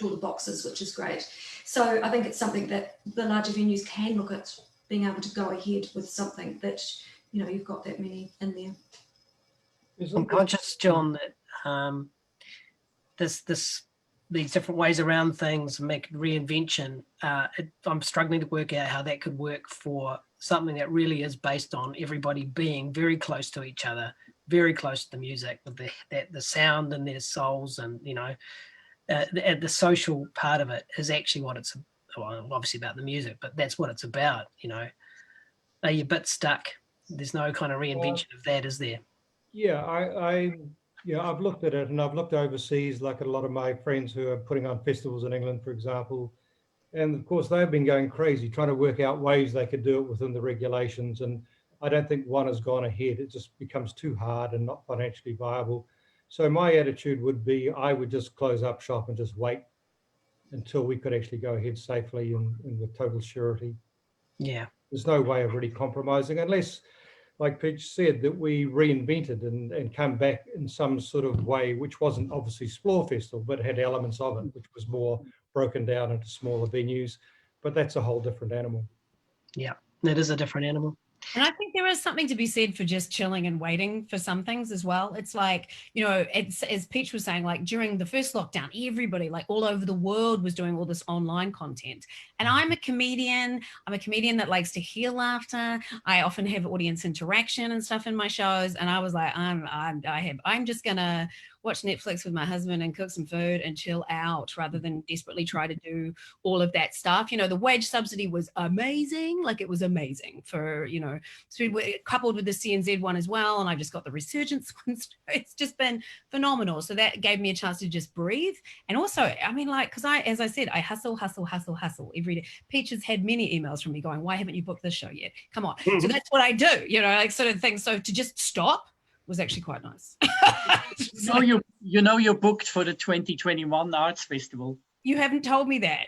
all the boxes, which is great. So I think it's something that the larger venues can look at, being able to go ahead with something that, you've got that many in there. I'm conscious, John, that these different ways around things make reinvention. I'm struggling to work out how that could work for something that really is based on everybody being very close to each other, very close to the music, with the sound in their souls, and the social part of it is actually what it's, well, obviously about the music, but that's what it's about. Are you a bit stuck? There's no kind of reinvention of that, is there? Yeah, I've looked at it, and I've looked overseas, like a lot of my friends who are putting on festivals in England, for example. And of course, they've been going crazy trying to work out ways they could do it within the regulations. And I don't think one has gone ahead. It just becomes too hard and not financially viable. So my attitude would be, I would just close up shop and just wait until we could actually go ahead safely and with total surety. Yeah. There's no way of really compromising, unless, like Peach said, that we reinvented and come back in some sort of way, which wasn't obviously Splore Festival, but had elements of it, which was more broken down into smaller venues. But that's a whole different animal. Yeah, that is a different animal. And I think there is something to be said for just chilling and waiting for some things as well. It's like, it's, as Peach was saying, like during the first lockdown, everybody like all over the world was doing all this online content. And I'm a comedian that likes to hear laughter. I often have audience interaction and stuff in my shows. And I was like, I'm just gonna watch Netflix with my husband and cook some food and chill out rather than desperately try to do all of that stuff. You know, the wage subsidy was amazing. Like, it was amazing for, you know, so coupled with the CNZ one as well. And I just got the resurgence one. So it's just been phenomenal. So that gave me a chance to just breathe. And also, I mean, like, because as I said, I hustle every day. Peach has had many emails from me going, why haven't you booked this show yet? Come on. So that's what I do, you know, like, sort of thing. So to just stop was actually quite nice. You know you're booked for the 2021 Arts Festival. You haven't told me that.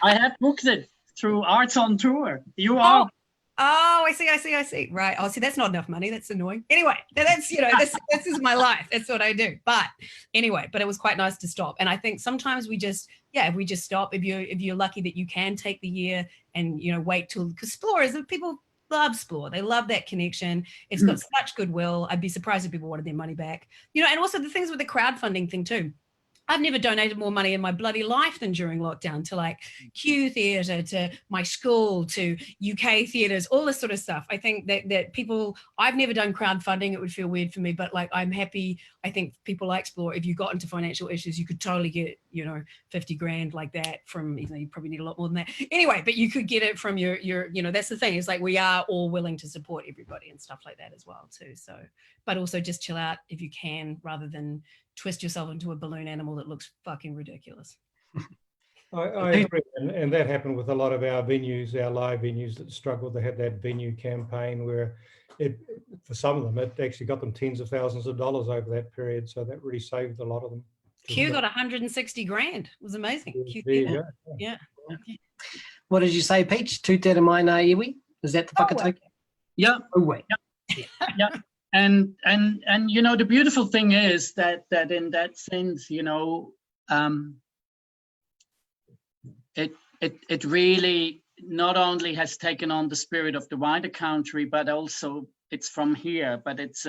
I have booked it through Arts on Tour. You are. Oh, I see. Right. Oh, see, that's not enough money. That's annoying. Anyway, that's, you know, this is my life. That's what I do. But anyway, but it was quite nice to stop. And I think sometimes if we just stop, if you're lucky that you can take the year and, you know, wait till, because Explorers, people love Splore. They love that connection. It's got such goodwill. I'd be surprised if people wanted their money back. You know, and also the things with the crowdfunding thing too. I've never donated more money in my bloody life than during lockdown to like Q Theatre, to my school, to UK theatres, all this sort of stuff. I think that people, I've never done crowdfunding. It would feel weird for me, but like, I'm happy. I think people like Explore, if you got into financial issues, you could totally get, you know, 50 grand like that from, you know, you probably need a lot more than that. Anyway, but you could get it from your, you know, that's the thing. It's like, we are all willing to support everybody and stuff like that as well too. So, but also just chill out if you can, rather than twist yourself into a balloon animal that looks fucking ridiculous. I agree, and that happened with a lot of our venues, our live venues that struggled. They had that venue campaign where for some of them, it actually got them tens of thousands of dollars over that period. So that really saved a lot of them. Q got 160 grand. It was amazing. Q there you go. Yeah. What did you say, Peach? 2 te mana iwi? Is that the whakatau? Yeah. Oh, wait. Yeah. And you know, the beautiful thing is that in that sense, you know, it really not only has taken on the spirit of the wider country, but also it's from here. But it's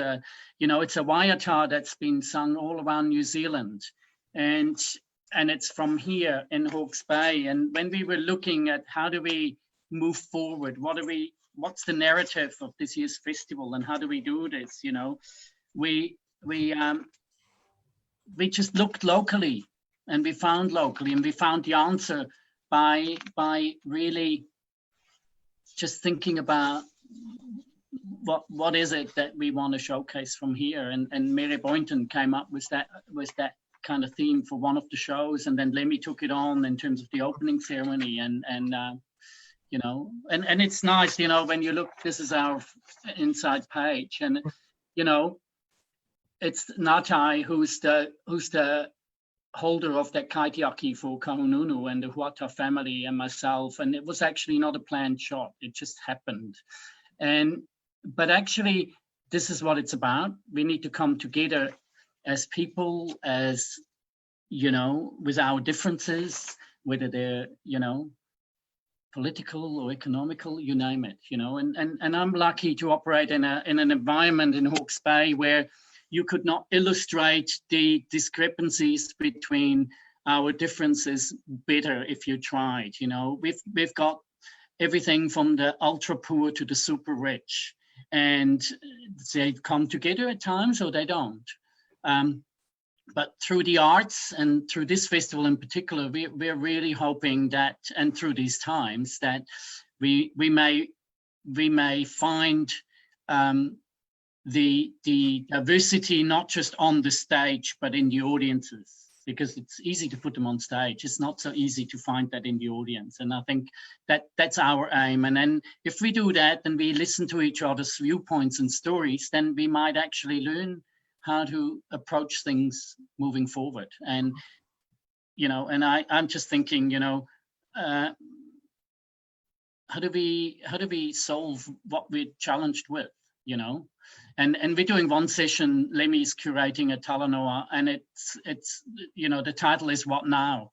you know, it's a waiata that's been sung all around New Zealand, and it's from here in Hawke's Bay. And when we were looking at how do we move forward, what's the narrative of this year's festival and how do we do this, you know, we just looked locally, and we found the answer by really just thinking about what is it that we want to showcase from here. And Mary Boynton came up with that kind of theme for one of the shows, and then Lemmy took it on in terms of the opening ceremony, and you know, and it's nice, you know, when you look, this is our inside page, and you know, it's Ngatai who's the holder of that kaitiaki for Kahununu and the Huata family and myself, and it was actually not a planned shot, it just happened. But actually, this is what it's about. We need to come together as people, as, you know, with our differences, whether they're, you know, political or economical, you name it, you know, and I'm lucky to operate in an environment in Hawke's Bay where you could not illustrate the discrepancies between our differences better if you tried. You know, we've got everything from the ultra poor to the super rich, and they come together at times or they don't. But through the arts and through this festival in particular, we're really hoping that, and through these times, that we may find the diversity not just on the stage but in the audiences, because it's easy to put them on stage. It's not so easy to find that in the audience, and I think that's our aim. And then if we do that and we listen to each other's viewpoints and stories, then we might actually learn how to approach things moving forward. And you know, and I'm just thinking, you know, how do we solve what we're challenged with, you know? And we're doing one session, Lemmy's curating a Talanoa, and it's you know, the title is What Now?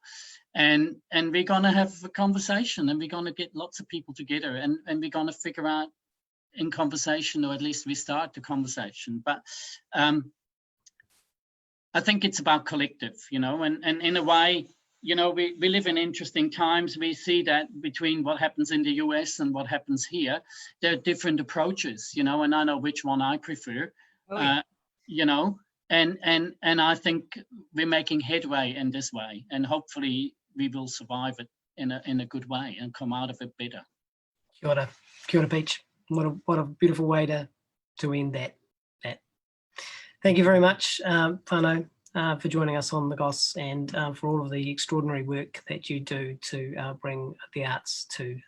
And we're gonna have a conversation, and we're gonna get lots of people together, and we're gonna figure out in conversation, or at least we start the conversation. But I think it's about collective, you know, and in a way, you know, we live in interesting times. We see that between what happens in the US and what happens here, there are different approaches, you know, and I know which one I prefer. You know, I think we're making headway in this way, and hopefully we will survive it in a good way and come out of it better. Kia ora, Peach. What a beautiful way to end that. Thank you very much, whānau, for joining us on the Goss, and for all of the extraordinary work that you do to bring the arts to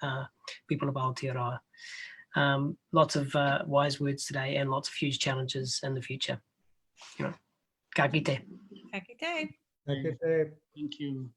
people of Aotearoa. Lots of wise words today and lots of huge challenges in the future. Ka kite. Ka kite. Okay. Thank you.